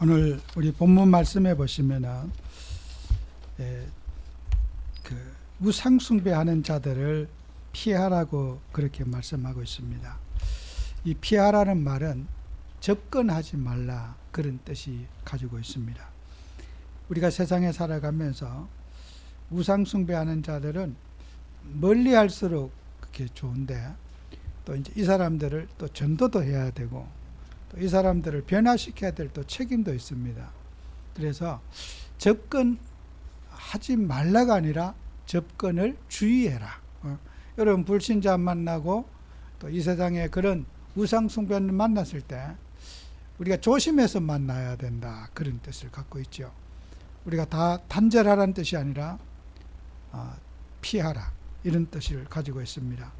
오늘 우리 본문 말씀에 보시면은 그 우상 숭배하는 자들을 피하라고 그렇게 말씀하고 있습니다. 이 피하라는 말은 접근하지 말라 그런 뜻이 가지고 있습니다. 우리가 세상에 살아가면서 우상 숭배하는 자들은 멀리 할수록 그게 좋은데 또 이제 이 사람들을 또 전도도 해야 되고 또 이 사람들을 변화시켜야 될 또 책임도 있습니다. 그래서 접근하지 말라가 아니라 접근을 주의해라. 여러분 불신자 만나고 또 이 세상에 그런 우상 숭배를 만났을 때 우리가 조심해서 만나야 된다 그런 뜻을 갖고 있죠. 우리가 다 단절하라는 뜻이 아니라 피하라 이런 뜻을 가지고 있습니다.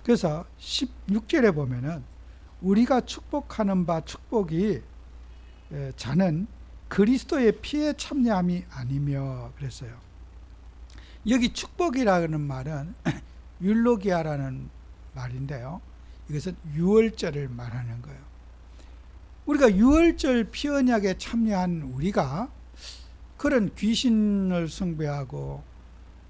그래서 16절에 보면은 우리가 축복하는 바 축복이 자는 그리스도의 피에 참여함이 아니며 그랬어요. 여기 축복이라는 말은 율로기아라는 말인데요. 이것은 유월절을 말하는 거예요. 우리가 유월절 피언약에 참여한 우리가 그런 귀신을 숭배하고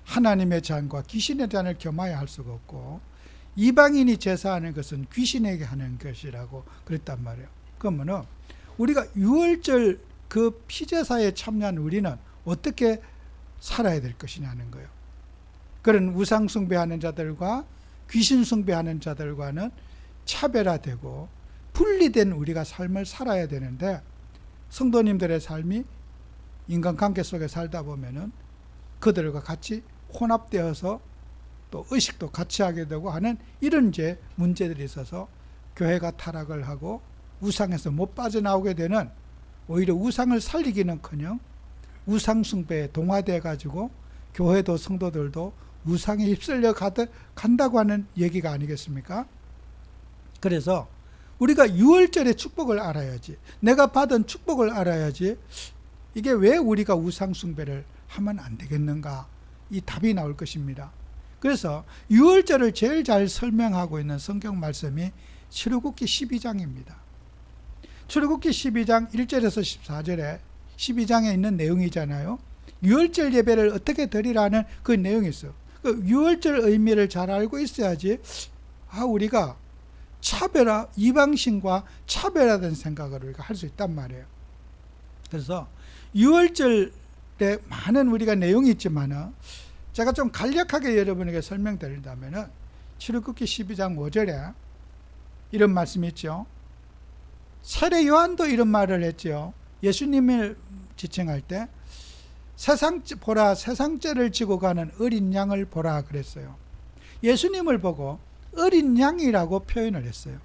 하나님의 잔과 귀신의 잔을 겸하여 할 수가 없고 이방인이 제사하는 것은 귀신에게 하는 것이라고 그랬단 말이에요. 그러면은 우리가 유월절 그 피제사에 참여한 우리는 어떻게 살아야 될 것이냐는 거예요. 그런 우상 숭배하는 자들과 귀신 숭배하는 자들과는 차별화되고 분리된 우리가 삶을 살아야 되는데 성도님들의 삶이 인간관계 속에 살다 보면은 그들과 같이 혼합되어서 또 의식도 같이 하게 되고 하는 이런 이제 문제들이 있어서 교회가 타락을 하고 우상에서 못 빠져나오게 되는 오히려 우상을 살리기는커녕 우상 숭배에 동화되어 가지고 교회도 성도들도 우상에 휩쓸려 간다고 하는 얘기가 아니겠습니까? 그래서 우리가 유월절의 축복을 알아야지, 내가 받은 축복을 알아야지 이게 왜 우리가 우상 숭배를 하면 안 되겠는가, 이 답이 나올 것입니다. 그래서 유월절을 제일 잘 설명하고 있는 성경 말씀이 출애굽기 12장입니다. 출애굽기 12장 1절에서 14절에 12장에 있는 내용이잖아요. 유월절 예배를 어떻게 드리라는 그 내용이 있어요. 그 유월절 의미를 잘 알고 있어야지 우리가 이방신과 차별화된 생각을 우리가 할 수 있단 말이에요. 그래서 유월절에 많은 우리가 내용이 있지만은 제가 좀 간략하게 여러분에게 설명드린다면 출애굽기 12장 5절에 이런 말씀이 있죠. 세례 요한도 이런 말을 했죠. 예수님을 지칭할 때 세상죄를 지고 가는 어린 양을 보라 그랬어요. 예수님을 보고 어린 양이라고 표현을 했어요.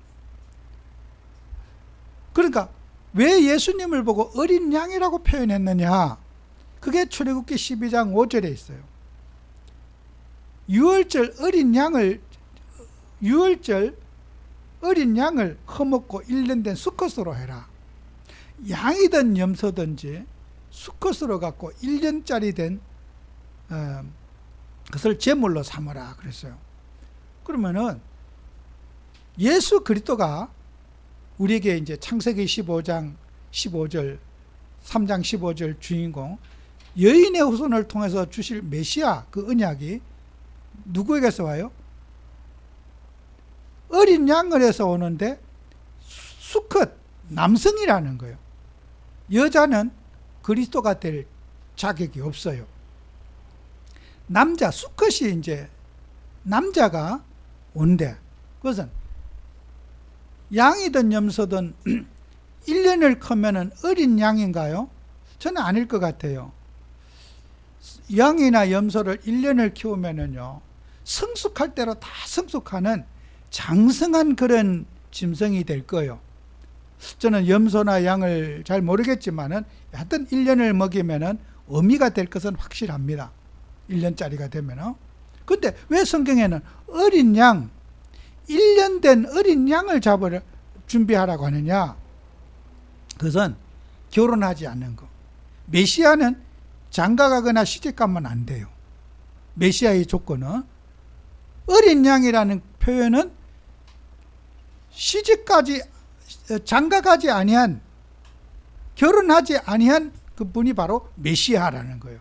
그러니까 왜 예수님을 보고 어린 양이라고 표현했느냐, 그게 출애굽기 12장 5절에 있어요. 유월절 어린 양을 허먹고 1년 된 수컷으로 해라. 양이든 염소든지 수컷으로 갖고 1년짜리 된 것을 제물로 삼으라 그랬어요. 그러면은 예수 그리스도가 우리에게 이제 창세기 15장 15절 3장 15절 주인공 여인의 후손을 통해서 주실 메시아 그 언약이 누구에게서 와요? 어린 양을 해서 오는데 수컷 남성이라는 거예요. 여자는 그리스도가 될 자격이 없어요. 수컷이 이제 남자가 온대. 그것은 양이든 염소든 1년을 크면은 어린 양인가요? 저는 아닐 것 같아요. 양이나 염소를 1년을 키우면은요, 성숙할 대로 다 성숙하는 장성한 그런 짐승이 될 거예요. 저는 염소나 양을 잘 모르겠지만은 하여튼 1년을 먹이면은 어미가 될 것은 확실합니다. 1년짜리가 되면은. 근데 왜 성경에는 어린 양, 1년 된 어린 양을 준비하라고 하느냐? 그것은 결혼하지 않는 거. 메시아는 장가가거나 시집가면 안 돼요. 메시아의 조건은 어린 양이라는 표현은 장가가지 아니한 결혼하지 아니한 그분이 바로 메시아라는 거예요.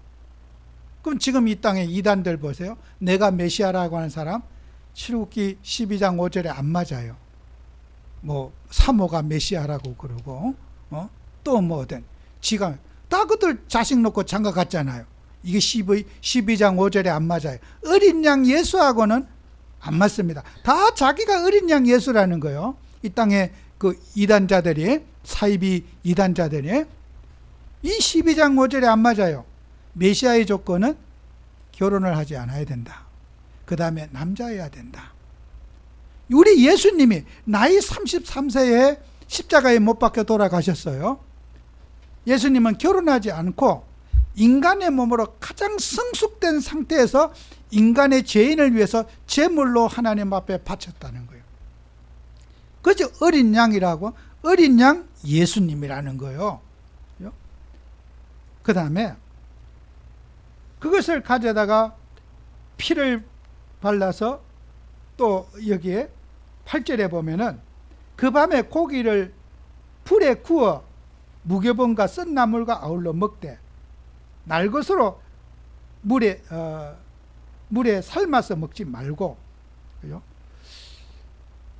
그럼 지금 이 땅에 이단들 보세요. 내가 메시아라고 하는 사람 출애굽기 12장 5절에 안 맞아요. 뭐 사모가 메시아라고 그러고 또 뭐든 지가 다 그들 자식 놓고 장가 갔잖아요. 이게 12장 5절에 안 맞아요. 어린 양 예수하고는 안 맞습니다. 다 자기가 어린 양 예수라는 거예요. 이 땅에 그 이단자들이, 사이비 이단자들이 이 12장 5절에 안 맞아요. 메시아의 조건은 결혼을 하지 않아야 된다. 그 다음에 남자여야 된다. 우리 예수님이 나이 33세에 십자가에 못 박혀 돌아가셨어요. 예수님은 결혼하지 않고 인간의 몸으로 가장 성숙된 상태에서 인간의 죄인을 위해서 제물로 하나님 앞에 바쳤다는 거예요. 그죠? 어린 양이라고, 어린 양 예수님이라는 거예요. 그 다음에 그것을 가져다가 피를 발라서 또 여기에 8절에 보면은 그 밤에 고기를 불에 구워 무교병과 쓴 나물과 아울러 먹되 날것으로 물에 삶아서 먹지 말고,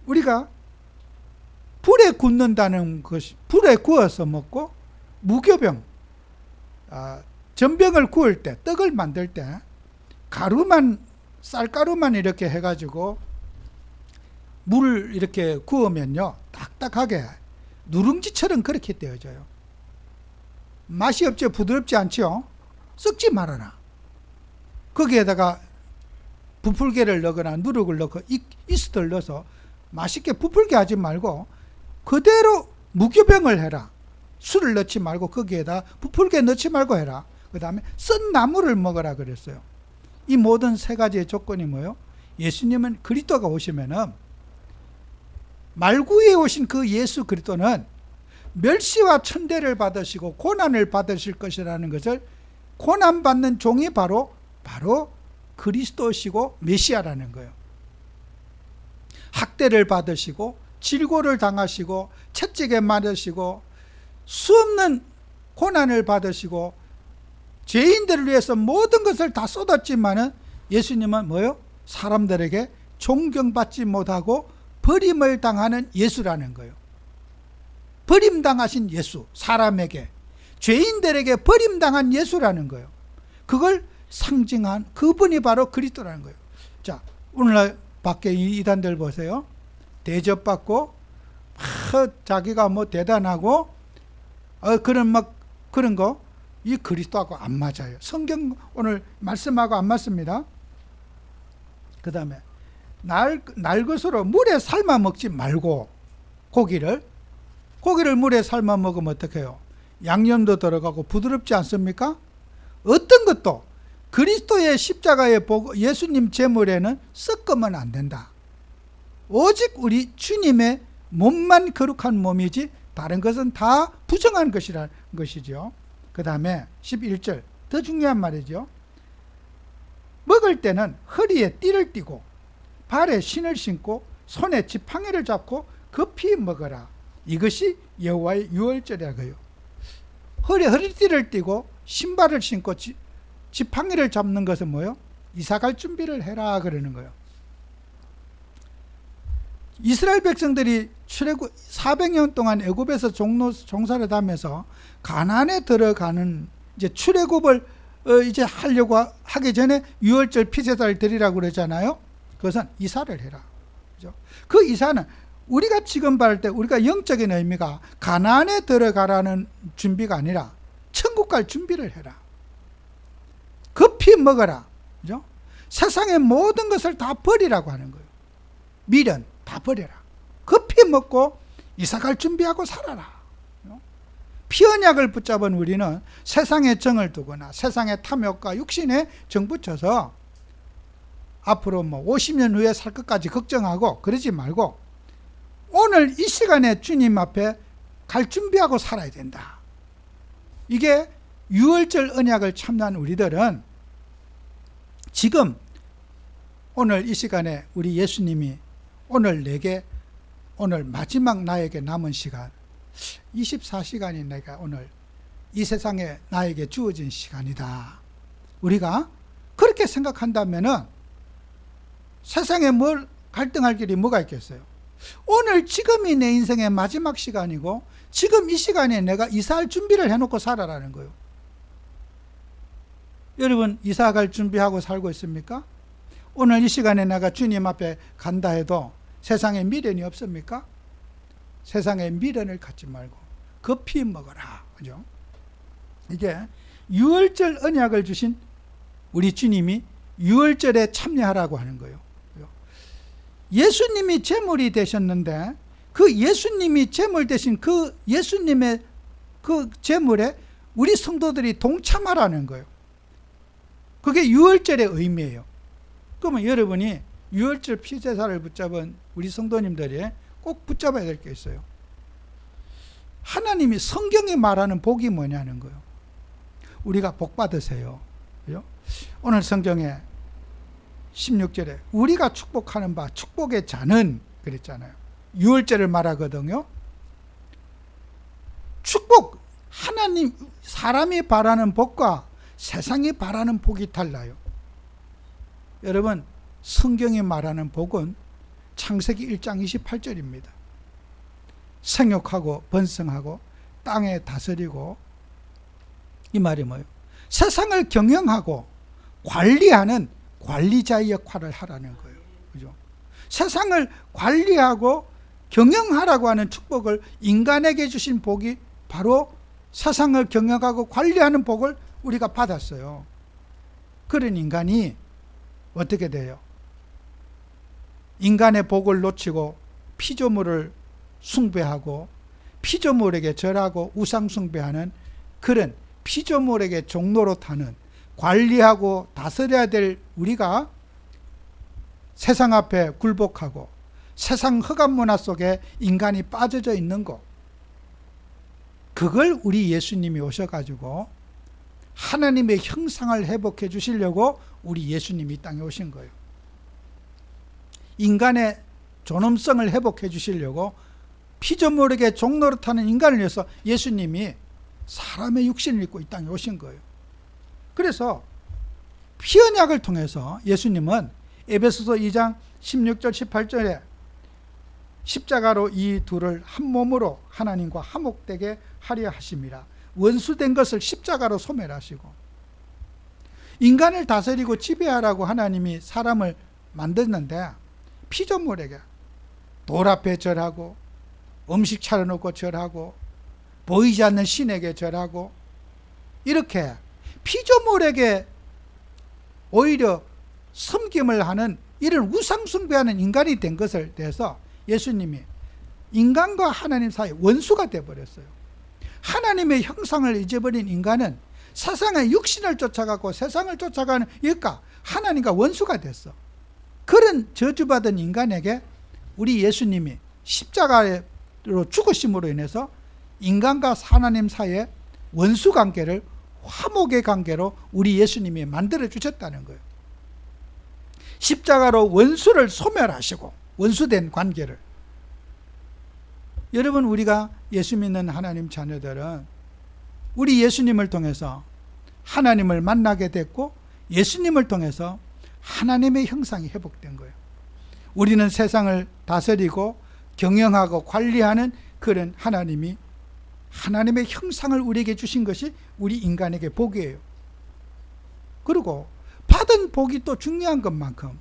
우리가 불에 굽는다는 것이, 불에 구워서 먹고 무교병, 전병을 구울 때, 떡을 만들 때 쌀가루만 이렇게 해가지고 물을 이렇게 구우면요 딱딱하게 누룽지처럼 그렇게 떼어져요. 맛이 없죠. 부드럽지 않죠. 썩지 말아라. 거기에다가 부풀개를 넣거나 누룩을 넣고 이스트를 넣어서 맛있게 부풀게 하지 말고 그대로 무교병을 해라. 술을 넣지 말고 거기에다 부풀게 넣지 말고 해라. 그 다음에 쓴 나물을 먹으라 그랬어요. 이 모든 세 가지의 조건이 뭐예요? 예수님은 그리스도가 오시면은, 말구에 오신 그 예수 그리스도는 멸시와 천대를 받으시고 고난을 받으실 것이라는 것을, 고난받는 종이 바로 그리스도시고 메시아라는 거예요. 학대를 받으시고 질고를 당하시고 채찍에 맞으시고 수없는 고난을 받으시고 죄인들을 위해서 모든 것을 다 쏟았지만은 예수님은 뭐예요? 사람들에게 존경받지 못하고 버림을 당하는 예수라는 거예요. 버림당하신 예수, 사람에게, 죄인들에게 버림당한 예수라는 거예요. 그걸 상징한 그분이 바로 그리스도라는 거예요. 자, 오늘날 밖에 이단들 보세요. 대접받고 자기가 뭐 대단하고 그런 거, 이 그리스도하고 안 맞아요. 성경 오늘 말씀하고 안 맞습니다. 그 다음에 날것으로 물에 삶아 먹지 말고, 고기를 물에 삶아 먹으면 어떻게 해요? 양념도 들어가고 부드럽지 않습니까? 어떤 것도 그리스도의 십자가의 예수님 제물에는 섞으면 안 된다. 오직 우리 주님의 몸만 거룩한 몸이지 다른 것은 다 부정한 것이라는 것이죠. 그 다음에 11절, 더 중요한 말이죠. 먹을 때는 허리에 띠를 띠고 발에 신을 신고 손에 지팡이를 잡고 급히 먹어라. 이것이 여호와의 유월절이라고요. 허리띠를 띠고 신발을 신고 지팡이를 잡는 것은 뭐예요? 이사갈 준비를 해라 그러는 거예요. 이스라엘 백성들이 출애굽 400년 동안 애굽에서 종사를 하면서 가나안에 들어가는 이제 출애굽을 이제 하기 전에 유월절 피제사를 드리라고 그러잖아요. 그것은 이사를 해라. 그죠? 그 이사는 우리가 지금 받을 때 우리가 영적인 의미가 가나안에 들어가라는 준비가 아니라 천국 갈 준비를 해라. 급히 먹어라. 그죠? 세상의 모든 것을 다 버리라고 하는 거예요. 미련 다 버려라. 급히 먹고 이사갈 준비하고 살아라. 피 언약을 붙잡은 우리는 세상의 정을 두거나 세상의 탐욕과 육신에 정 붙여서 앞으로 뭐 50년 후에 살 것까지 걱정하고 그러지 말고 오늘 이 시간에 주님 앞에 갈 준비하고 살아야 된다. 이게 유월절 언약을 참여한 우리들은 지금 오늘 이 시간에 우리 예수님이 오늘 내게, 오늘 마지막 나에게 남은 시간 24시간이 내가 오늘 이 세상에 나에게 주어진 시간이다. 우리가 그렇게 생각한다면은 세상에 뭘 갈등할 길이 뭐가 있겠어요? 오늘 지금이 내 인생의 마지막 시간이고 지금 이 시간에 내가 이사할 준비를 해놓고 살아라는 거예요. 여러분 이사 갈 준비하고 살고 있습니까? 오늘 이 시간에 내가 주님 앞에 간다 해도 세상에 미련이 없습니까? 세상에 미련을 갖지 말고 급히 먹어라. 그죠? 이게 유월절 언약을 주신 우리 주님이 유월절에 참여하라고 하는 거예요. 예수님이 제물이 되셨는데 그 예수님이 제물 되신 그 예수님의 그 제물에 우리 성도들이 동참하라는 거예요. 그게 유월절의 의미예요. 그러면 여러분이 유월절 피제사를 붙잡은 우리 성도님들이 꼭 붙잡아야 될 게 있어요. 하나님이 성경이 말하는 복이 뭐냐는 거예요. 우리가 복 받으세요. 그죠? 오늘 성경에 16절에 우리가 축복하는 바 축복의 자는 그랬잖아요. 유월절을 말하거든요. 축복, 하나님, 사람이 바라는 복과 세상이 바라는 복이 달라요. 여러분 성경이 말하는 복은 창세기 1장 28절입니다. 생육하고 번성하고 땅에 다스리고, 이 말이 뭐예요? 세상을 경영하고 관리하는 관리자의 역할을 하라는 거예요. 그죠? 세상을 관리하고 경영하라고 하는 축복을 인간에게 주신 복이 바로 세상을 경영하고 관리하는 복을 우리가 받았어요. 그런 인간이 어떻게 돼요? 인간의 복을 놓치고 피조물을 숭배하고 피조물에게 절하고 우상 숭배하는 그런 피조물에게 종로로 타는, 관리하고 다스려야 될 우리가 세상 앞에 굴복하고 세상 흑암 문화 속에 인간이 빠져져 있는 것, 그걸 우리 예수님이 오셔가지고 하나님의 형상을 회복해 주시려고 우리 예수님이 이 땅에 오신 거예요. 인간의 존엄성을 회복해 주시려고 피조물에게 종노릇하는 인간을 위해서 예수님이 사람의 육신을 입고 이 땅에 오신 거예요. 그래서 피언약을 통해서 예수님은 에베소서 2장 16절 18절에 십자가로 이 둘을 한 몸으로 하나님과 화목되게 하려 하심이라. 원수된 것을 십자가로 소멸하시고, 인간을 다스리고 지배하라고 하나님이 사람을 만드는데 피조물에게 돌 앞에 절하고 음식 차려놓고 절하고 보이지 않는 신에게 절하고, 이렇게 피조물에게 오히려 섬김을 하는 이런 우상 숭배하는 인간이 된 것을 대해서 예수님이 인간과 하나님 사이 원수가 되어버렸어요. 하나님의 형상을 잊어버린 인간은 세상의 육신을 쫓아가고 세상을 쫓아가는 이까 하나님과 원수가 됐어. 그런 저주받은 인간에게 우리 예수님이 십자가로 죽으심으로 인해서 인간과 하나님 사이의 원수 관계를 화목의 관계로 우리 예수님이 만들어 주셨다는 거예요. 십자가로 원수를 소멸하시고, 원수된 관계를. 여러분, 우리가 예수 믿는 하나님 자녀들은 우리 예수님을 통해서 하나님을 만나게 됐고, 예수님을 통해서 하나님의 형상이 회복된 거예요. 우리는 세상을 다스리고 경영하고 관리하는 그런 하나님이, 하나님의 형상을 우리에게 주신 것이 우리 인간에게 복이에요. 그리고 받은 복이 또 중요한 것만큼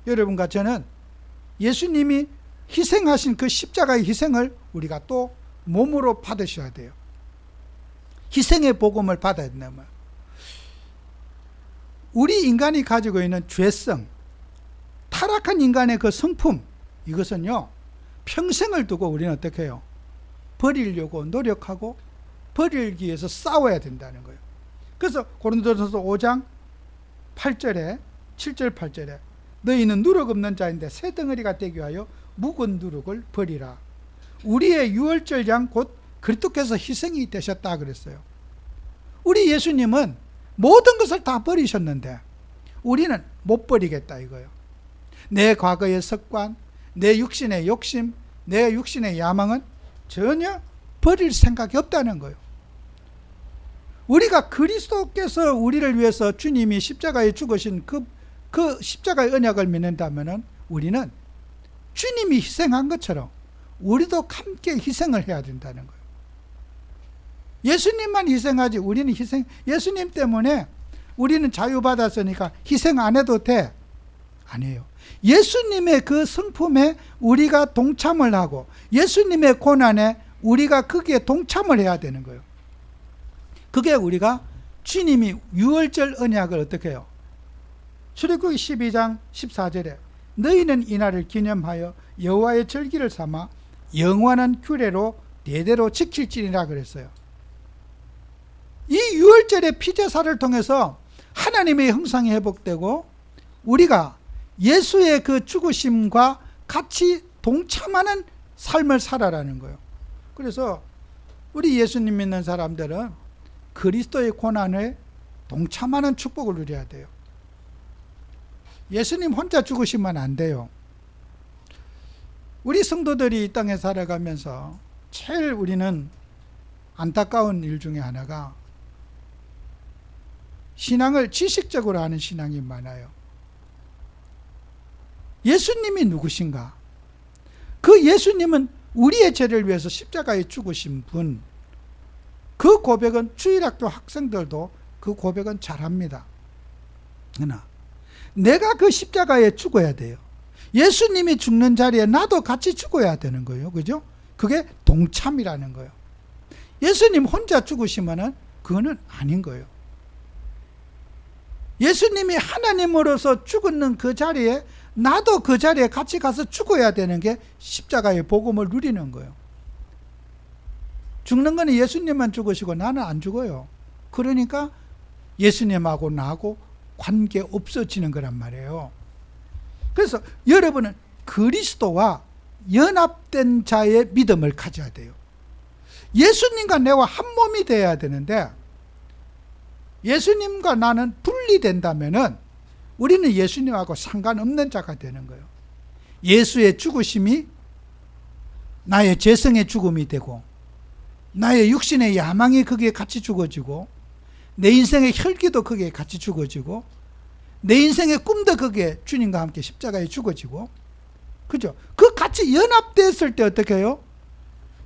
여러분과 저는 예수님이 희생하신 그 십자가의 희생을 우리가 또 몸으로 받으셔야 돼요. 희생의 복음을 받아야 된다면, 우리 인간이 가지고 있는 죄성, 타락한 인간의 그 성품, 이것은요 평생을 두고 우리는 어떻게 해요? 버리려고 노력하고 버리기 위해서 싸워야 된다는 거예요. 그래서 고린도전서 5장 8절에 7절 8절에 너희는 누룩 없는 자인데 새 덩어리가 되기 위하여 묵은 누룩을 버리라. 우리의 유월절 양 곧 그리스도께서 희생이 되셨다 그랬어요. 우리 예수님은 모든 것을 다 버리셨는데 우리는 못 버리겠다 이거예요. 내 과거의 습관, 내 육신의 욕심, 내 육신의 야망은 전혀 버릴 생각이 없다는 거예요. 우리가 그리스도께서 우리를 위해서 주님이 십자가에 죽으신 그 십자가의 언약을 믿는다면 우리는 주님이 희생한 것처럼 우리도 함께 희생을 해야 된다는 거예요. 예수님만 희생하지 우리는 예수님 때문에 우리는 자유받았으니까 희생 안 해도 돼? 아니에요. 예수님의 그 성품에 우리가 동참을 하고 예수님의 고난에 우리가 거기에 동참을 해야 되는 거예요. 그게 우리가 주님이 유월절 언약을 어떻게 해요? 출애굽기 12장 14절에 너희는 이날을 기념하여 여호와의 절기를 삼아 영원한 규례로 대대로 지킬지니라 그랬어요. 이 유월절의 피제사를 통해서 하나님의 형상이 회복되고 우리가 예수의 그 죽으심과 같이 동참하는 삶을 살아라는 거예요. 그래서 우리 예수님 믿는 사람들은 그리스도의 고난에 동참하는 축복을 누려야 돼요. 예수님 혼자 죽으시면 안 돼요. 우리 성도들이 이 땅에 살아가면서 제일 우리는 안타까운 일 중에 하나가 신앙을 지식적으로 하는 신앙이 많아요. 예수님이 누구신가? 그 예수님은 우리의 죄를 위해서 십자가에 죽으신 분. 그 고백은 주일학교 학생들도 그 고백은 잘합니다. 그러나 내가 그 십자가에 죽어야 돼요. 예수님이 죽는 자리에 나도 같이 죽어야 되는 거예요. 그죠? 그게 동참이라는 거예요. 예수님 혼자 죽으시면은 그거는 아닌 거예요. 예수님이 하나님으로서 죽는 그 자리에 나도 그 자리에 같이 가서 죽어야 되는 게 십자가의 복음을 누리는 거예요. 죽는 거는 예수님만 죽으시고 나는 안 죽어요. 그러니까 예수님하고 나하고 관계 없어지는 거란 말이에요. 그래서 여러분은 그리스도와 연합된 자의 믿음을 가져야 돼요. 예수님과 내와 한 몸이 되어야 되는데 예수님과 나는 분리된다면은 우리는 예수님하고 상관없는 자가 되는 거예요. 예수의 죽으심이 나의 죄성의 죽음이 되고 나의 육신의 야망이 거기에 같이 죽어지고 내 인생의 혈기도 거기에 같이 죽어지고 내 인생의 꿈도 거기에 주님과 함께 십자가에 죽어지고 그죠? 그 같이 연합됐을 때 어떻게 해요?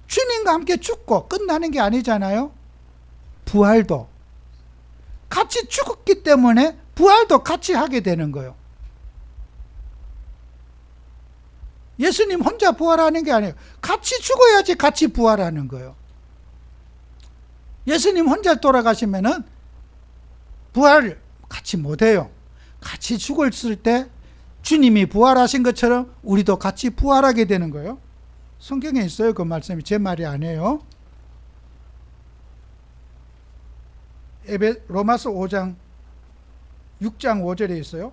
주님과 함께 죽고 끝나는 게 아니잖아요. 부활도 같이 죽었기 때문에 부활도 같이 하게 되는 거예요. 예수님 혼자 부활하는 게 아니에요. 같이 죽어야지 같이 부활하는 거예요. 예수님 혼자 돌아가시면은 부활 같이 못해요. 같이 죽었을 때 주님이 부활하신 것처럼 우리도 같이 부활하게 되는 거예요. 성경에 있어요. 그 말씀이 제 말이 아니에요. 로마서 5장 6장 5절에 있어요.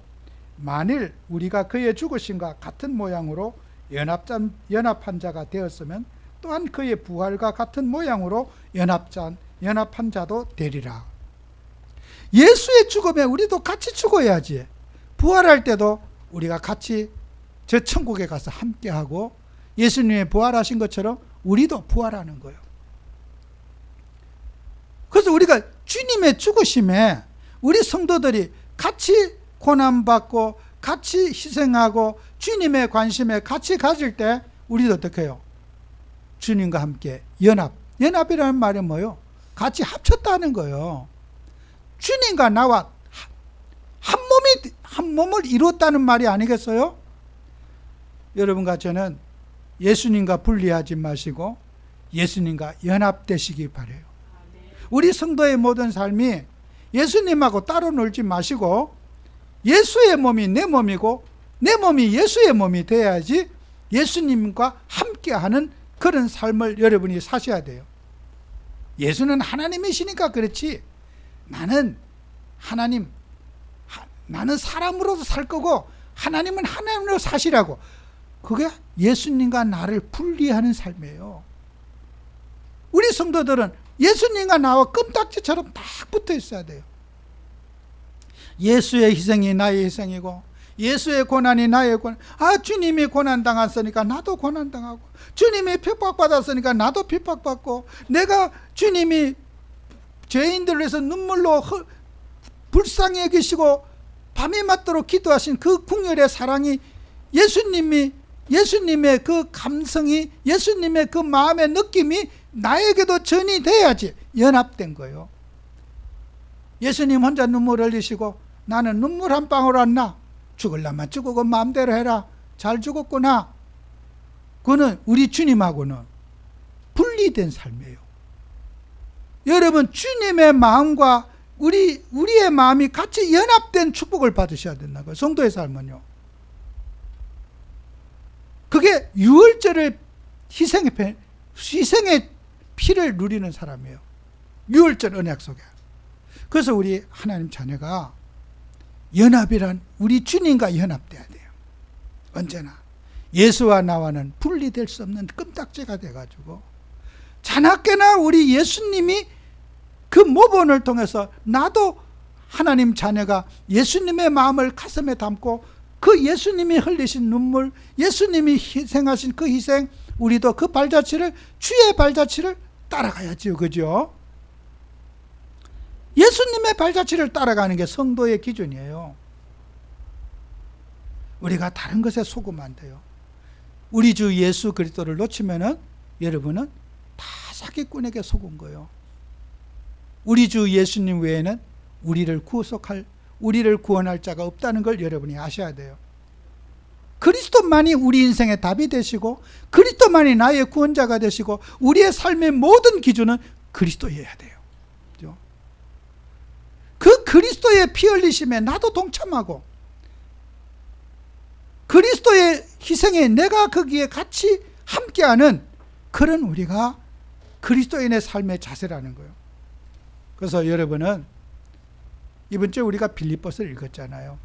만일 우리가 그의 죽으심과 같은 모양으로 연합한 자가 되었으면 또한 그의 부활과 같은 모양으로 연합한 자도 되리라. 예수의 죽음에 우리도 같이 죽어야지. 부활할 때도 우리가 같이 저 천국에 가서 함께하고 예수님이 부활하신 것처럼 우리도 부활하는 거예요. 그래서 우리가 주님의 죽으심에 우리 성도들이 같이 고난받고 같이 희생하고 주님의 관심에 같이 가질 때 우리도 어떻게 해요? 주님과 함께 연합이라는 말이 뭐예요? 같이 합쳤다는 거예요. 주님과 나와 한 몸을 이뤘다는 말이 아니겠어요? 여러분과 저는 예수님과 분리하지 마시고 예수님과 연합되시기 바라요. 우리 성도의 모든 삶이 예수님하고 따로 놀지 마시고 예수의 몸이 내 몸이고 내 몸이 예수의 몸이 돼야지 예수님과 함께하는 그런 삶을 여러분이 사셔야 돼요. 예수는 하나님이시니까 그렇지 나는 나는 사람으로도 살 거고 하나님은 하나님으로 사시라고. 그게 예수님과 나를 분리하는 삶이에요. 우리 성도들은 예수님과 나와 껌딱지처럼 딱 붙어 있어야 돼요. 예수의 희생이 나의 희생이고 예수의 고난이 나의 고난. 주님이 고난 당했으니까 나도 고난 당하고, 주님이 핍박받았으니까 나도 핍박받고, 내가 주님이 죄인들을 위해서 눈물로 불쌍히 여기시고 밤이 맞도록 기도하신 그 궁혈의 사랑이, 예수님의 그 감성이, 예수님의 그 마음의 느낌이 나에게도 전이 돼야지 연합된 거예요. 예수님 혼자 눈물 흘리시고 나는 눈물 한 방울 안 나. 죽을라면 죽고 마음대로 해라. 잘 죽었구나. 그거는 우리 주님하고는 분리된 삶이에요. 여러분, 주님의 마음과 우리의 마음이 같이 연합된 축복을 받으셔야 된다고요. 성도의 삶은요. 그게 유월절을 희생의 피를 누리는 사람이에요. 유월절 언약 속에. 그래서 우리 하나님 자녀가 연합이란 우리 주님과 연합돼야 돼요. 언제나 예수와 나와는 분리될 수 없는 껌딱지가 돼가지고, 자나깨나 우리 예수님이 그 모본을 통해서 나도 하나님 자녀가 예수님의 마음을 가슴에 담고, 그 예수님이 흘리신 눈물, 예수님이 희생하신 그 희생, 우리도 그 발자취를, 주의 발자취를 따라가야지요. 그죠? 예수님의 발자취를 따라가는 게 성도의 기준이에요. 우리가 다른 것에 속으면 안 돼요. 우리 주 예수 그리스도를 놓치면은 여러분은 다 사기꾼에게 속은 거예요. 우리 주 예수님 외에는 우리를 구원할 자가 없다는 걸 여러분이 아셔야 돼요. 그리스도만이 우리 인생의 답이 되시고, 그리스도만이 나의 구원자가 되시고, 우리의 삶의 모든 기준은 그리스도여야 돼요. 그렇죠? 그 그리스도의 피 흘리심에 나도 동참하고, 그리스도의 희생에 내가 거기에 같이 함께하는 그런 우리가 그리스도인의 삶의 자세라는 거예요. 그래서 여러분은 이번 주에 우리가 빌립보서를 읽었잖아요.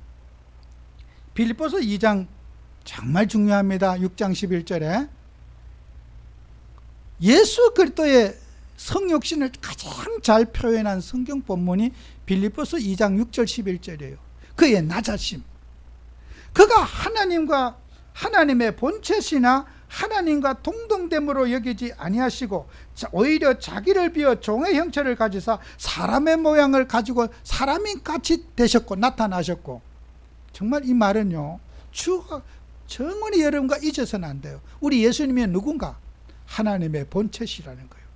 빌립보서 2장 정말 중요합니다. 6장 11절에 예수 그리스도의 성육신을 가장 잘 표현한 성경 본문이 빌립보서 2장 6절 11절이에요. 그의 낮아심, 그가 하나님의 본체시나 하나님과 동등됨으로 여기지 아니하시고 오히려 자기를 비어 종의 형체를 가지사 사람의 모양을 가지고 사람이 같이 되셨고 나타나셨고. 정말 이 말은요, 정원이 여러분과 잊어서는 안 돼요. 우리 예수님이 누군가? 하나님의 본체시라는 거예요.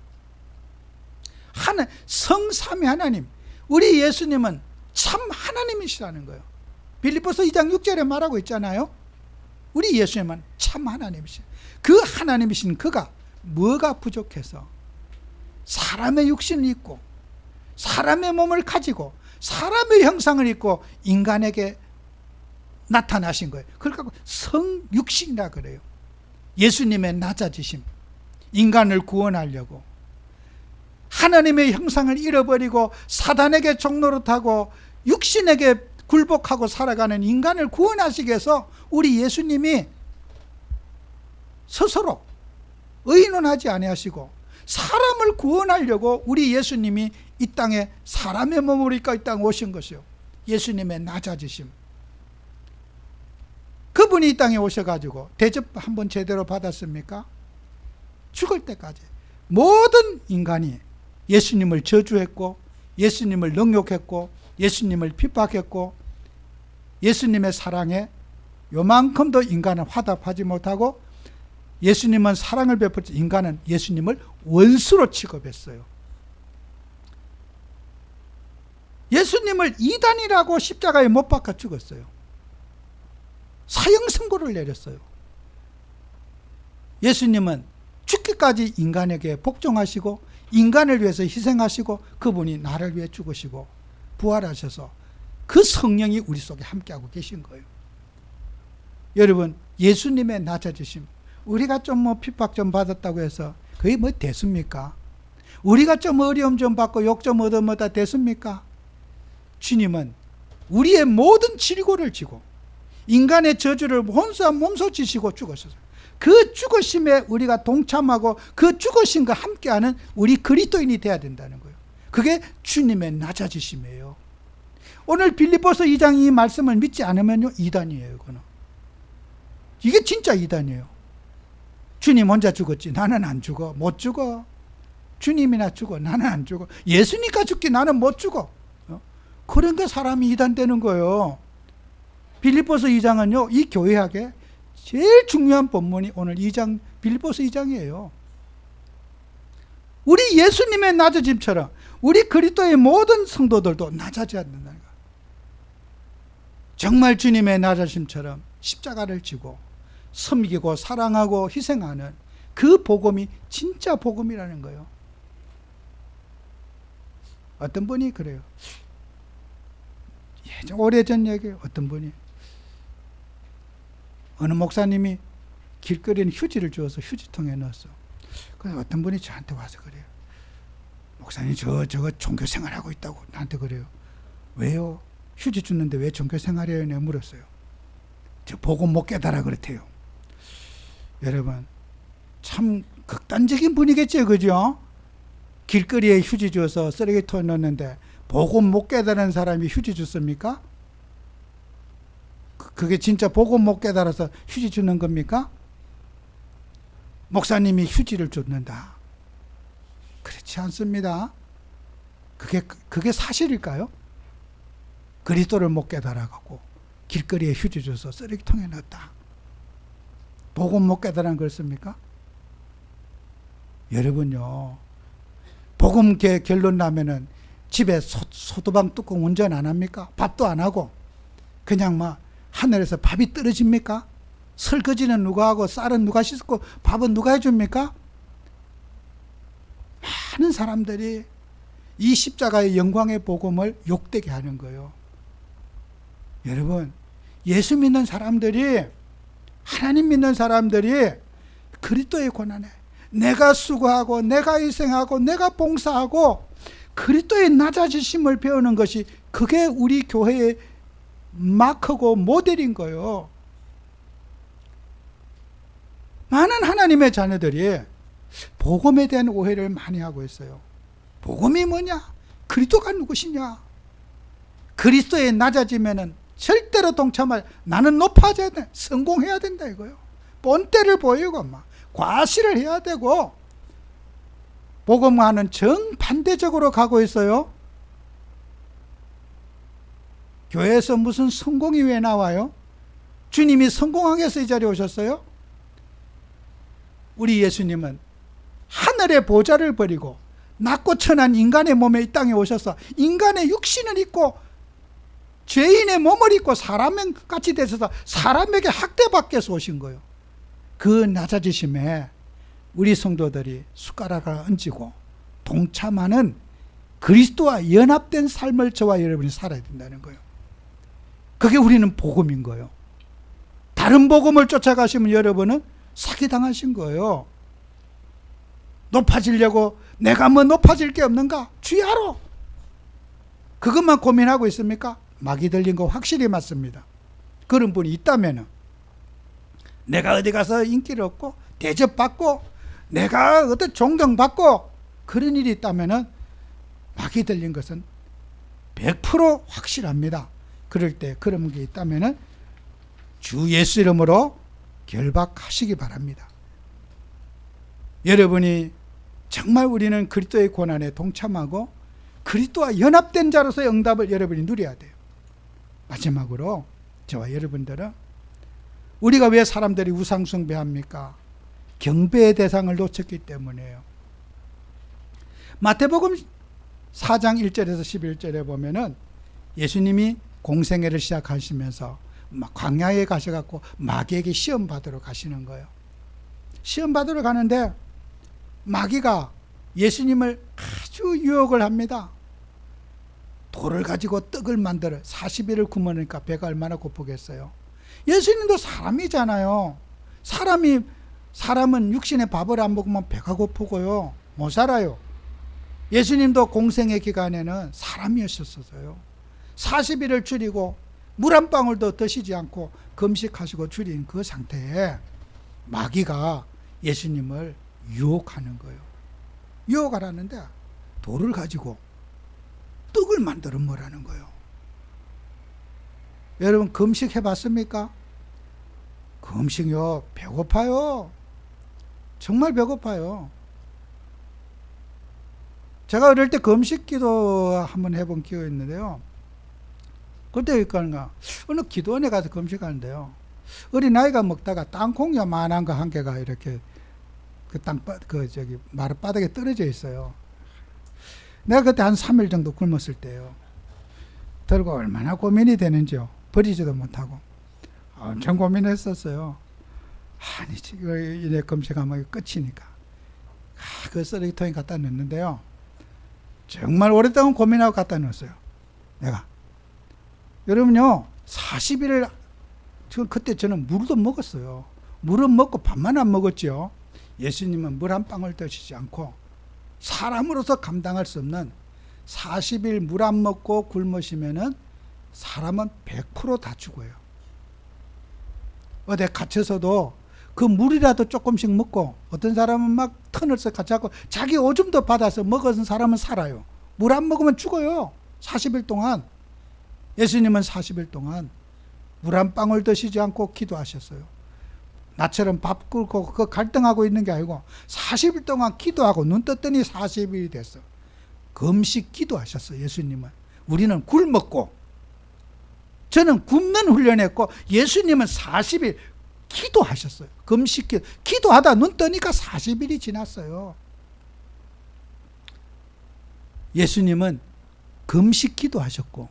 성삼위 하나님, 우리 예수님은 참 하나님이시라는 거예요. 빌립보서 2장 6절에 말하고 있잖아요. 우리 예수님은 참 하나님이시죠. 그 하나님이신 그가 뭐가 부족해서 사람의 육신을 입고 사람의 몸을 가지고 사람의 형상을 입고 인간에게 나타나신 거예요. 그러니까 성육신이라 그래요. 예수님의 낮아지심, 인간을 구원하려고 하나님의 형상을 잃어버리고 사단에게 종노릇하고 육신에게 굴복하고 살아가는 인간을 구원하시기 위해서 우리 예수님이 스스로 의논하지 아니하시고 사람을 구원하려고 우리 예수님이 이 땅에 사람의 몸으로 이 땅에 오신 것이요. 예수님의 낮아지심. 그분이 이 땅에 오셔가지고 대접 한번 제대로 받았습니까? 죽을 때까지 모든 인간이 예수님을 저주했고 예수님을 능욕했고 예수님을 핍박했고 예수님의 사랑에 요만큼도 인간은 화답하지 못하고 예수님은 사랑을 베풀지 인간은 예수님을 원수로 취급했어요. 예수님을 이단이라고 십자가에 못 박아 죽었어요. 사형 선고를 내렸어요. 예수님은 죽기까지 인간에게 복종하시고 인간을 위해서 희생하시고 그분이 나를 위해 죽으시고 부활하셔서 그 성령이 우리 속에 함께하고 계신 거예요. 여러분, 예수님의 낮아지심, 우리가 좀 핍박 좀 받았다고 해서 그게 뭐 됐습니까? 우리가 좀 어려움 좀 받고 욕 좀 얻어먹다 됐습니까? 주님은 우리의 모든 질고를 지고 인간의 저주를 혼수한 몸소 지시고 죽으셨어요. 그 죽으심에 우리가 동참하고 그 죽으심과 함께하는 우리 그리스도인이 돼야 된다는 거예요. 그게 주님의 낮아지심이에요. 오늘 빌립보서 2장 이 말씀을 믿지 않으면요, 이단이에요. 이거는. 이게 진짜 이단이에요. 주님 혼자 죽었지 나는 안 죽어. 못 죽어. 주님이나 죽어. 나는 안 죽어. 예수니까 죽기 나는 못 죽어. 그런 게 사람이 이단되는 거예요. 빌립보서 2장은요, 이 교회학에 제일 중요한 본문이 오늘 2장, 빌립보서 2장이에요. 우리 예수님의 낮아짐처럼 우리 그리스도의 모든 성도들도 낮아져야 된다는 거예요. 정말 주님의 낮아짐처럼 십자가를 지고 섬기고 사랑하고 희생하는 그 복음이 진짜 복음이라는 거예요. 어떤 분이 그래요. 예전 오래전 얘기예요. 어떤 분이 어느 목사님이 길거리에 휴지를 주어서 휴지통에 넣었어. 그래서 어떤 분이 저한테 와서 그래요. 목사님 저거 종교 생활하고 있다고 나한테 그래요. 왜요? 휴지 줬는데 왜 종교 생활해요? 내가 물었어요. 저 복음 못 깨달아 그렇대요. 여러분 참 극단적인 분이겠죠, 그죠? 길거리에 휴지 줘서 쓰레기통에 넣었는데 복음 못 깨달은 사람이 휴지 줬습니까? 그게 진짜 복음 못 깨달아서 휴지 주는 겁니까? 목사님이 휴지를 줬는다. 그렇지 않습니다. 그게 사실일까요? 그리스도를 못 깨달아갖고 길거리에 휴지 줘서 쓰레기통에 넣었다. 복음 못 깨달은 그렇습니까? 여러분요, 복음 결론 나면은 집에 소두방 뚜껑 운전 안 합니까? 밥도 안 하고 그냥 막 하늘에서 밥이 떨어집니까? 설거지는 누가 하고 쌀은 누가 씻고 밥은 누가 해줍니까? 많은 사람들이 이 십자가의 영광의 복음을 욕되게 하는 거예요. 여러분, 예수 믿는 사람들이, 하나님 믿는 사람들이 그리스도의 고난에 내가 수고하고 내가 희생하고 내가 봉사하고 그리스도의 낮아지심을 배우는 것이 그게 우리 교회의 마크고 모델인 거예요. 많은 하나님의 자녀들이 복음에 대한 오해를 많이 하고 있어요. 복음이 뭐냐? 그리스도가 누구시냐? 그리스도에 낮아지면은 절대로 동참할, 나는 높아져야 돼. 성공해야 된다 이거요. 본때를 보이고 막 과시를 해야 되고, 복음과는 정반대적으로 가고 있어요. 교회에서 무슨 성공이 왜 나와요? 주님이 성공하기 위해서 이 자리에 오셨어요? 우리 예수님은 하늘의 보좌를 버리고 낮고 천한 인간의 몸에 이 땅에 오셔서 인간의 육신을 입고 죄인의 몸을 입고 사람과 같이 되셔서 사람에게 학대받기 위해서 오신 거예요. 그 낮아지심에 우리 성도들이 숟가락을 얹고 동참하는 그리스도와 연합된 삶을 저와 여러분이 살아야 된다는 거예요. 그게 우리는 복음인 거예요. 다른 복음을 쫓아가시면 여러분은 사기당하신 거예요. 높아지려고 내가 뭐 높아질 게 없는가? 주야로. 그것만 고민하고 있습니까? 마귀 들린 거 확실히 맞습니다. 그런 분이 있다면 내가 어디 가서 인기를 얻고 대접받고 내가 어떤 존경받고 그런 일이 있다면 마귀 들린 것은 100% 확실합니다. 그럴 때 그런 게 있다면 주 예수 이름으로 결박하시기 바랍니다. 여러분이 정말 우리는 그리스도의 고난에 동참하고 그리스도와 연합된 자로서의 응답을 여러분이 누려야 돼요. 마지막으로 저와 여러분들은 우리가 왜 사람들이 우상숭배합니까? 경배의 대상을 놓쳤기 때문이에요. 마태복음 4장 1절에서 11절에 보면은 예수님이 공생애를 시작하시면서 광야에 가셔갖고 마귀에게 시험 받으러 가시는 거예요. 시험 받으러 가는데 마귀가 예수님을 아주 유혹을 합니다. 돌을 가지고 떡을 만들어 40일을 굶으니까 배가 얼마나 고프겠어요. 예수님도 사람이잖아요. 사람은 육신의 밥을 안 먹으면 배가 고프고요, 못 살아요. 예수님도 공생의 기간에는 사람이었었어요. 40일을 줄이고 물 한 방울도 드시지 않고 금식하시고 줄인 그 상태에 마귀가 예수님을 유혹하는 거예요. 유혹을 하는데 돌을 가지고 떡을 만들어 먹으라는 거예요. 여러분 금식 해봤습니까? 금식요, 배고파요. 정말 배고파요. 제가 어릴 때 금식기도 한번 해본 기회가 있는데요. 그때 어느 기도원에 가서 금식하는데요. 어린아이가 먹다가 땅콩 요만한 거 한 개가 이렇게 마룻바닥에 떨어져 있어요. 내가 그때 한 3일 정도 굶었을 때요. 들고 얼마나 고민이 되는지요. 버리지도 못하고. 엄청 고민했었어요. 아니, 지금 이내 금식하면 끝이니까. 그 쓰레기통에 갖다 넣는데요. 정말 오랫동안 고민하고 갖다 넣었어요. 내가. 여러분요, 40일을, 그때 저는 물도 먹었어요. 물은 먹고 밥만 안 먹었죠. 예수님은 물 한 방울 드시지 않고 사람으로서 감당할 수 없는 40일 물 안 먹고 굶으시면은 사람은 100% 다 죽어요. 어디 갇혀서도 그 물이라도 조금씩 먹고, 어떤 사람은 막 터널에서 갇혀갖고 자기 오줌도 받아서 먹은 사람은 살아요. 물 안 먹으면 죽어요. 40일 동안. 예수님은 40일 동안 물 한 방울 드시지 않고 기도하셨어요. 나처럼 밥 끓고 그 갈등하고 있는 게 아니고 40일 동안 기도하고 눈 떴더니 40일이 됐어. 금식 기도하셨어요. 예수님은. 우리는 굴 먹고, 저는 굶는 훈련했고, 예수님은 40일 기도하셨어요. 금식 기도하다 눈 뜨니까 40일이 지났어요. 예수님은 금식 기도하셨고,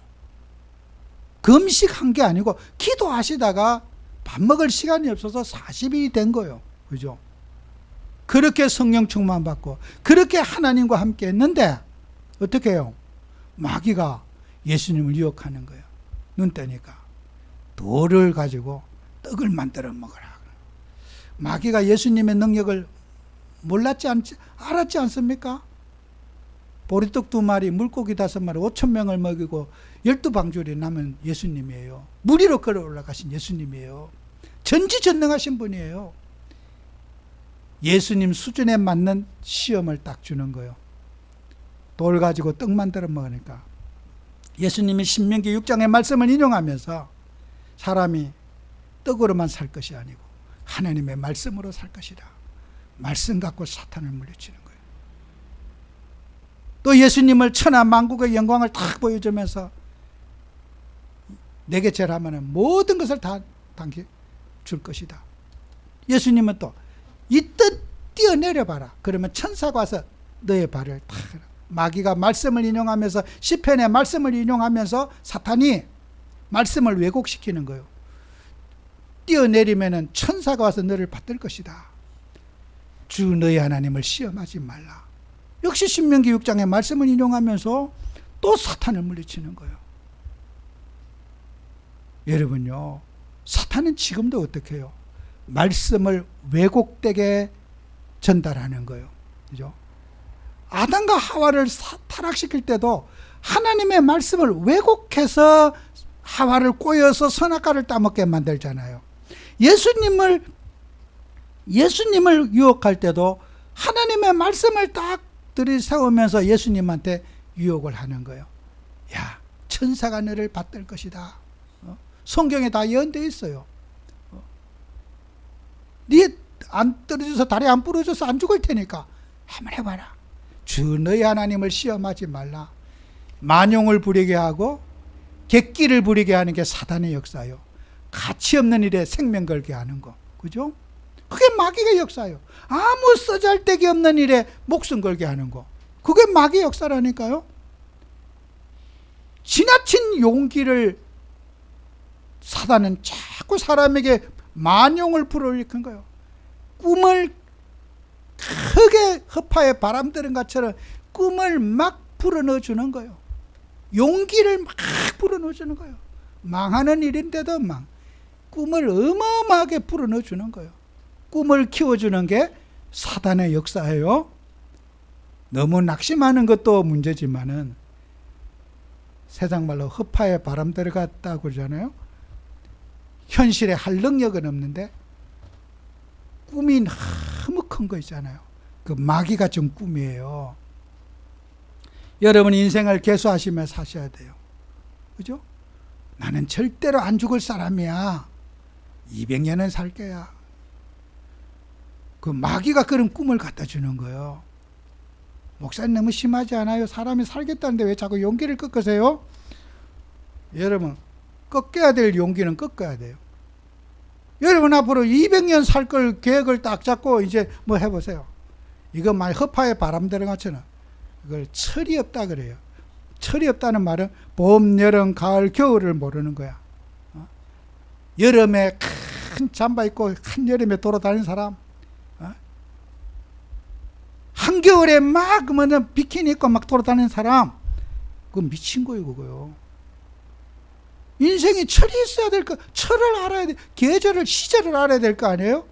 금식한 게 아니고 기도하시다가 밥 먹을 시간이 없어서 40일이 된 거예요. 그죠? 그렇게 성령 충만 받고 그렇게 하나님과 함께 했는데 어떻게 해요? 마귀가 예수님을 유혹하는 거예요. 눈 뜨니까 돌을 가지고 떡을 만들어 먹으라. 마귀가 예수님의 능력을 알았지 않습니까? 보리떡 2마리, 물고기 5마리, 5,000명을 먹이고 12방줄이 남은 예수님이에요. 물 위로 걸어 올라가신 예수님이에요. 전지전능하신 분이에요. 예수님 수준에 맞는 시험을 딱 주는 거예요. 돌 가지고 떡 만들어 먹으니까 예수님이 신명기 6장의 말씀을 인용하면서 사람이 떡으로만 살 것이 아니고 하나님의 말씀으로 살 것이다. 말씀 갖고 사탄을 물리치는 거예요. 또 예수님을 천하 만국의 영광을 딱 보여주면서 내게 절하면 모든 것을 다 줄 것이다. 예수님은 또 이 뜻 뛰어내려봐라. 그러면 천사가 와서 너의 발을 탁, 마귀가 말씀을 인용하면서 시편의 말씀을 인용하면서 사탄이 말씀을 왜곡시키는 거예요. 뛰어내리면은 천사가 와서 너를 받들 것이다. 주 너희 하나님을 시험하지 말라. 역시 신명기 6장의 말씀을 인용하면서 또 사탄을 물리치는 거예요. 여러분요, 사탄은 지금도 어떻게 해요? 말씀을 왜곡되게 전달하는 거예요. 그죠? 아담과 하와를 타락시킬 때도 하나님의 말씀을 왜곡해서 하와를 꼬여서 선악과를 따먹게 만들잖아요. 예수님을 유혹할 때도 하나님의 말씀을 딱 들이세우면서 예수님한테 유혹을 하는 거예요. 야, 천사가 너를 받들 것이다. 성경에 다 예언되어 있어요. 네 안 떨어져서 다리 안 부러져서 안 죽을 테니까 한번 해봐라. 주 너희 하나님을 시험하지 말라. 만용을 부리게 하고 객기를 부리게 하는 게 사단의 역사예요. 가치 없는 일에 생명 걸게 하는 거. 그죠? 그게 마귀의 역사예요. 아무 쓰잘데기 없는 일에 목숨 걸게 하는 거. 그게 마귀의 역사라니까요. 지나친 용기를 사단은 자꾸 사람에게 만용을 불어일으킨 거예요. 꿈을 크게 허파에 바람 드는 것처럼 꿈을 막 불어넣어 주는 거예요. 용기를 막 불어넣어 주는 거예요. 망하는 일인데도 막 꿈을 어마어마하게 불어넣어 주는 거예요. 꿈을 키워주는 게 사단의 역사예요. 너무 낙심하는 것도 문제지만은 세상 말로 허파에 바람 들어갔다고 그러잖아요. 현실에 할 능력은 없는데 꿈이 너무 큰 거 있잖아요. 그 마귀가 준 꿈이에요. 여러분 인생을 개수하시며 사셔야 돼요. 그죠? 나는 절대로 안 죽을 사람이야. 200년은 살 거야. 그 마귀가 그런 꿈을 갖다 주는 거예요. 목사님 너무 심하지 않아요? 사람이 살겠다는데 왜 자꾸 용기를 꺾으세요? 여러분, 꺾어야 될 용기는 꺾어야 돼요. 여러분 앞으로 200년 살 걸 계획을 딱 잡고 이제 뭐 해보세요. 이거 말 허파에 바람 들어갔잖아. 이걸 철이 없다 그래요. 철이 없다는 말은 봄, 여름, 가을, 겨울을 모르는 거야. 여름에 큰 잠바 입고 한여름에 돌아다니는 사람, 한겨울에 막 비키니 입고 막 돌아다니는 사람, 그거 미친 거예요, 그거요. 인생이 철이 있어야 될 거, 철을 알아야 돼. 계절을, 시절을 알아야 될 거 아니에요?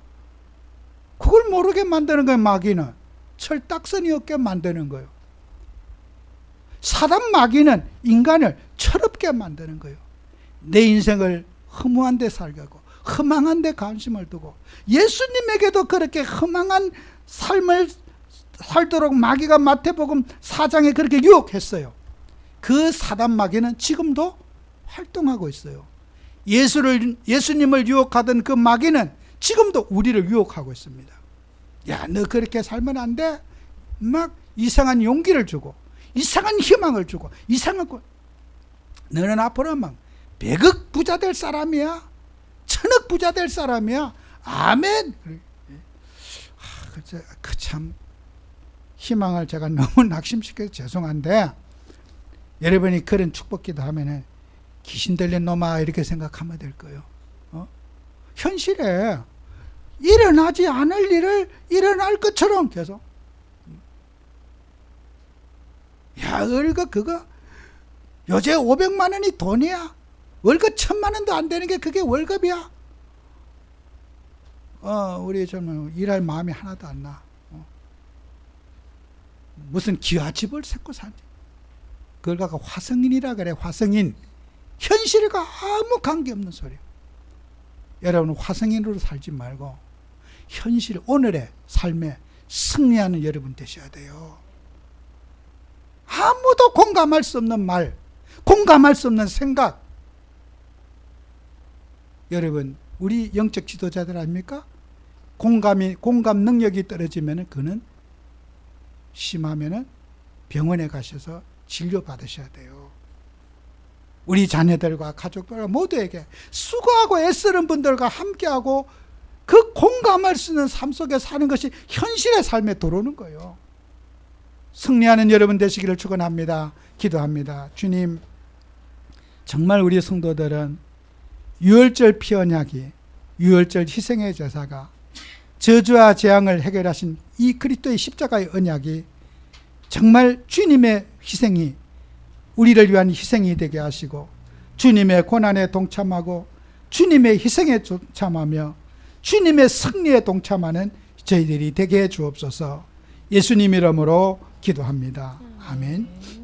그걸 모르게 만드는 거예요, 마귀는. 철딱선이 없게 만드는 거예요. 사단 마귀는 인간을 철없게 만드는 거예요. 내 인생을 허무한 데 살게 하고 허망한 데 관심을 두고, 예수님에게도 그렇게 허망한 삶을 살도록 마귀가 마태복음 4장에 그렇게 유혹했어요. 그 사단 마귀는 지금도 활동하고 있어요. 예수님을 유혹하던 그 마귀는 지금도 우리를 유혹하고 있습니다. 야, 너 그렇게 살면 안 돼? 막 이상한 용기를 주고, 이상한 희망을 주고, 이상한 거. 너는 앞으로 막 100억 부자 될 사람이야. 1000억 부자 될 사람이야. 아멘. 그 참 희망을 제가 너무 낙심시켜서 죄송한데, 여러분이 그런 축복기도 하면은 귀신 들린 놈아 이렇게 생각하면 될 거예요. 현실에 일어나지 않을 일을 일어날 것처럼 계속. 야, 월급 그거 요새 500만 원이 돈이야. 월급 1000만 원도 안 되는 게 그게 월급이야. 우리 좀 일할 마음이 하나도 안 나. 무슨 기와집을 세고 사니? 그걸 갖고 화성인이라 그래. 화성인. 현실과 아무 관계없는 소리. 여러분, 화성인으로 살지 말고 현실, 오늘의 삶에 승리하는 여러분 되셔야 돼요. 아무도 공감할 수 없는 말, 공감할 수 없는 생각. 여러분, 우리 영적 지도자들 아닙니까? 공감 능력이 떨어지면 그는 심하면은 병원에 가셔서 진료 받으셔야 돼요. 우리 자녀들과 가족들과 모두에게 수고하고 애쓰는 분들과 함께하고 그 공감할 수 있는 삶 속에 사는 것이 현실의 삶에 들어오는 거예요. 승리하는 여러분 되시기를 축원합니다. 기도합니다. 주님, 정말 우리 성도들은 유월절 피언약이, 유월절 희생의 제사가, 저주와 재앙을 해결하신 이 그리스도의 십자가의 언약이 정말 주님의 희생이, 우리를 위한 희생이 되게 하시고, 주님의 고난에 동참하고 주님의 희생에 동참하며 주님의 승리에 동참하는 저희들이 되게 해 주옵소서. 예수님 이름으로 기도합니다. 아멘.